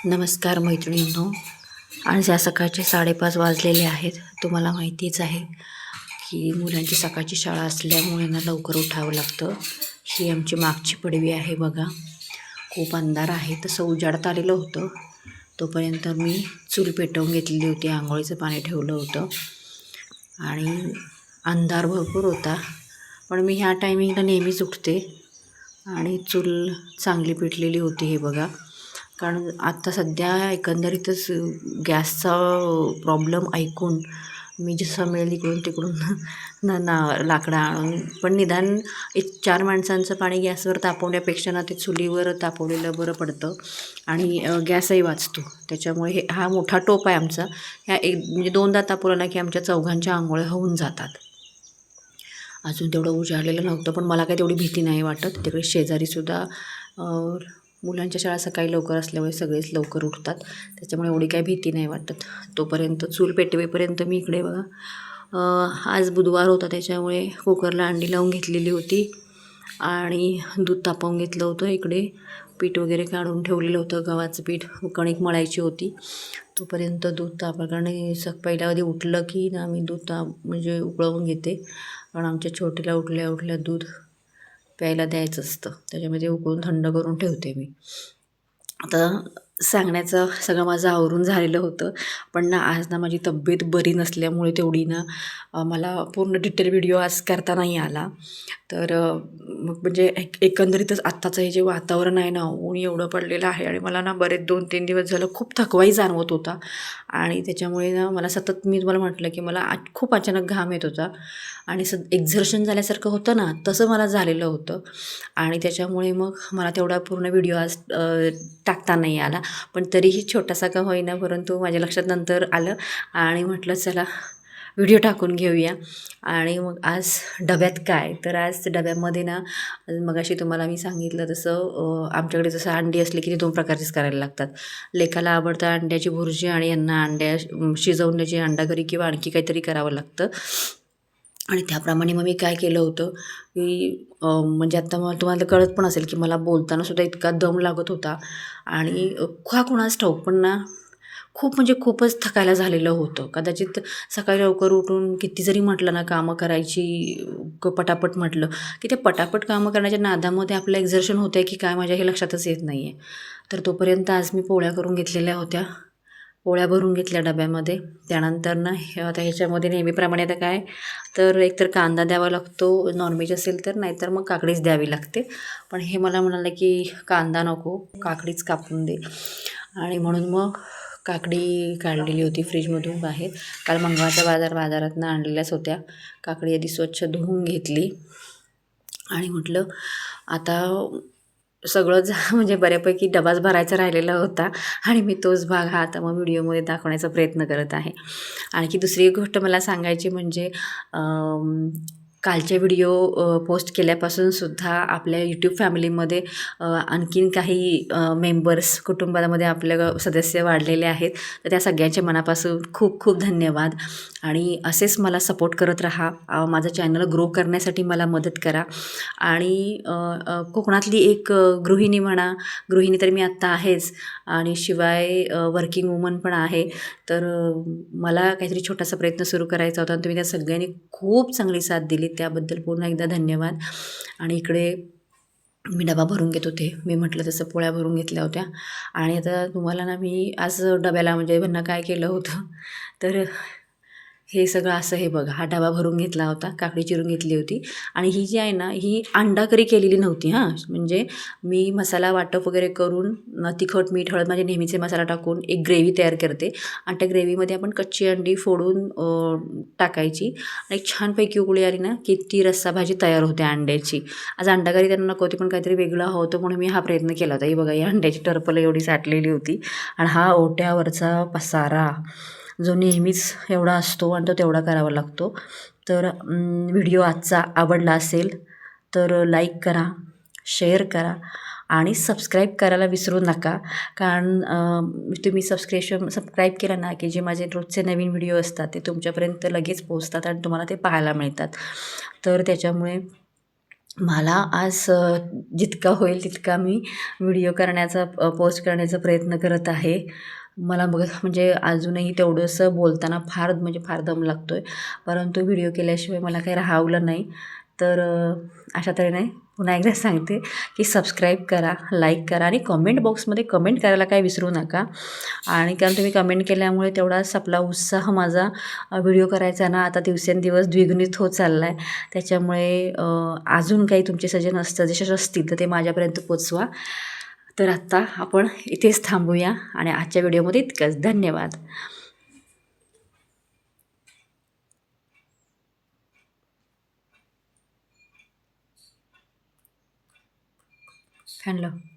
नमस्कार मैत्रिणींनो. आज या सकाळचे 5:30 वाजलेले आहेत. तुम्हाला माहितीच आहे की मुलांची सकाळची शाळा असल्यामुळे ना लवकर उठावं लागतं. ही आमची मागची पडवी आहे बघा. खूप अंधार आहे, तसं उजाडत आलेलं होतं. तोपर्यंत मी चूल पेटवून घेतलेली होती, आंघोळीचं पाणी ठेवलं होतं आणि अंधार भरपूर होता. पण मी ह्या टायमिंगला नेहमीच उठते आणि चूल चांगली पेटलेली होती हे बघा. कारण आत्ता सध्या एकंदरीतच गॅसचा प्रॉब्लेम ऐकून मी जसं मिळेल इकडून तिकडून लाकडं आणून पण निदान 4 माणसांचं पाणी गॅसवर तापवण्यापेक्षा ना ते चुलीवर तापवलेलं बरं पडतं आणि गॅसही वाचतो. त्याच्यामुळे हा मोठा टोप आहे आमचा. म्हणजे 2दा तापवलं ना की आमच्या चौघांच्या अंघोळ्या होऊन जातात. अजून तेवढं उजाडलेलं नव्हतं, पण मला काही तेवढी भीती नाही वाटत. तिकडे शेजारीसुद्धा मुलांच्या शाळा सकाळी लवकर असल्यामुळे सगळेच लवकर उठतात, त्याच्यामुळे एवढी काही भीती नाही वाटत. तोपर्यंत चूल पेटवेपर्यंत मी इकडे बघा, आज बुधवार होता त्याच्यामुळे कुकरला अंडी लावून घेतलेली होती आणि दूध तापवून घेतलं होतं. इकडे पीठ वगैरे काढून ठेवलेलं होतं, गव्हाचं पीठ, कणिक मळायची होती. तोपर्यंत दूध कारण पहिल्या आधी उठलं की ना मी दूध म्हणजे उकळवून घेते. कारण आमच्या छोटीला उठल्या उठल्या दूध प्यायला द्यायचं असतं, त्याच्यामध्ये उकळून थंड करून ठेवते मी. आता सांगण्याचं सगळं माझं आवरून झालेलं होतं, पण ना आज ना माझी तब्येत बरी नसल्यामुळे तेवढी ना मला पूर्ण डिटेल व्हिडिओ आज करता नाही आला. तर मग म्हणजे एकंदरीतच आत्ताचं हे जे वातावरण आहे ना, ऊन एवढं पडलेलं आहे आणि मला ना बरेच 2-3 दिवस झालं खूप थकवाही जाणवत होता आणि त्याच्यामुळे ना मला सतत मी तुम्हाला म्हटलं की मला खूप अचानक घाम येत होता आणि एक्झर्शन झाल्यासारखं होतं ना, तसं मला झालेलं होतं आणि त्याच्यामुळे मग मला तेवढा पूर्ण व्हिडिओ आज टाकता नाही आला. पण तरीही छोटासा का होईना, परंतु माझ्या लक्षात नंतर आलं आणि म्हटलं चला व्हिडिओ टाकून घेऊया. आणि मग आज डब्यात काय, तर आज डब्यामध्ये ना मगाशी तुम्हाला मी सांगितलं तसं आमच्याकडे जसं अंडी असली की ते 2 प्रकारचेच करायला लागतात. लेकाला आवडतं अंड्याची भुर्जी आणि यांना अंड्या शिजवण्याची अंडाकरी किंवा आणखी काहीतरी करावं लागतं. आणि त्याप्रमाणे मग मी काय केलं होतं की म्हणजे आता मग तुम्हाला कळत पण असेल की मला बोलतानासुद्धा इतका दम लागत होता आणि का कुणास ठाऊक, पण ना खूप म्हणजे खूपच थकायला झालेलं होतं. कदाचित सकाळी लवकर उठून किती जरी म्हटलं ना कामं करायची, पटापट म्हटलं की ते पटापट कामं करण्याच्या नादामध्ये आपलं एक्झर्शन होतं आहे की काय माझ्या हे लक्षातच येत नाही आहे. तर तोपर्यंत आज मी पोळ्या करून घेतलेल्या होत्या, पोळ्या भरून घेतल्या डब्यामध्ये. त्यानंतर ना आता ह्याच्यामध्ये नेहमीप्रमाणे आता काय, तर एकतर कांदा द्यावा लागतो नॉनव्हेज असेल तर, नाहीतर मग काकडीच द्यावी लागते. पण हे मला म्हणाले की कांदा नको, काकडीच कापून दे. आणि म्हणून मग काकडी काढलेली होती फ्रीजमधून बाहेर. काल मंगळवारच्या बाजारातनं आणलेल्याच होत्या. काकडी आधी स्वच्छ धुवून घेतली आणि म्हटलं आता सगळं म्हणजे बऱ्यापैकी डबाच भरायचा राहिलेला होता आणि मी तोच भाग हा आता मग व्हिडिओमध्ये दाखवण्याचा प्रयत्न करत आहे. आणखी दुसरी एक गोष्ट मला सांगायची म्हणजे कालचे व्हिडिओ पोस्ट केल्यापासून सुद्धा आपल्या यूट्यूब फॅमिलीमध्ये आणखीन काही मेंबर्स कुटुंबामध्ये आपल्या सदस्य वाढलेले आहेत. तर त्या सगळ्यांच्या मनापासून खूप खूप धन्यवाद आणि असेच मला सपोर्ट करत राहा. माझं चॅनल ग्रो करण्यासाठी मला मदत करा. आणि कोकणातली एक गृहिणी म्हणा, गृहिणी तर मी आत्ता आहेच आणि शिवाय वर्किंग वुमन पण आहे. तर मला काहीतरी छोटासा प्रयत्न सुरू करायचा होता आणि तुम्ही त्या सगळ्यांनी खूप चांगली साथ दिली, त्याबद्दल पुन्हा एकदा धन्यवाद. आणि इकडे मी डबा भरून घेत होते, मी म्हटलं तसं पोळ्या भरून घेतल्या होत्या. आणि आता तुम्हाला ना मी आज डब्याला म्हणजे ह्यांना काय केलं होतं, तर हे सगळं असं हे बघा, हा डबा भरून घेतला होता, काकडी चिरून घेतली होती आणि ही जी आहे ना ही अंडाकरी केलेली नव्हती हां. म्हणजे मी मसाला वाटप वगैरे करून तिखट मीठ हळद माझे नेहमीचे मसाला टाकून एक ग्रेव्ही तयार करते आणि त्या ग्रेव्हीमध्ये आपण कच्ची अंडी फोडून टाकायची आणि छानपैकी उकळी आली ना की ती रस्सा भाजी तयार होते अंड्याची. आज अंडाकरी त्यांना नको होती, पण काहीतरी वेगळं होतं म्हणून मी हा प्रयत्न केला होता. ही बघा, ही अंड्याची टरफलं एवढी साठलेली होती आणि हा ओट्यावरचा पसारा जो नेहमीच एवढा असतो आणि तो तेवढा करावा लागतो. तर व्हिडिओ आजचा आवडला असेल तर लाईक करा, शेअर करा आणि सबस्क्राईब करायला विसरू नका. कारण तुम्ही सबस्क्राईब केलं ना की जे माझे रोजचे नवीन व्हिडिओ असतात ते तुमच्यापर्यंत लगेच पोहोचतात आणि तुम्हाला ते पाहायला मिळतात. तर त्याच्यामुळे मला आज जितका होईल तितका मी व्हिडिओ करण्याचा पोस्ट करण्याचा प्रयत्न करत आहे. मला बघ म्हणजे अजूनही तेवढंसं बोलताना फार दम लागतो आहे. परंतु व्हिडिओ केल्याशिवाय मला काही राहावलं नाही. तर अशा तऱ्हेने पुन्हा एकदा सांगते की सबस्क्राईब करा, लाईक करा आणि कमेंट बॉक्समध्ये कमेंट करायला काही विसरू नका. आणि कारण तुम्ही कमेंट केल्यामुळे तेवढाच आपला उत्साह माझा व्हिडिओ करायचा ना आता दिवसेंदिवस द्विगुणित होत चालला आहे. त्याच्यामुळे अजून काही तुमचे सजेशन असतील तर ते माझ्यापर्यंत पोचवा. तर आत्ता आपण इथेच थांबूया आणि आजच्या व्हिडिओमध्ये इतकंच. धन्यवाद. फॅन लाव.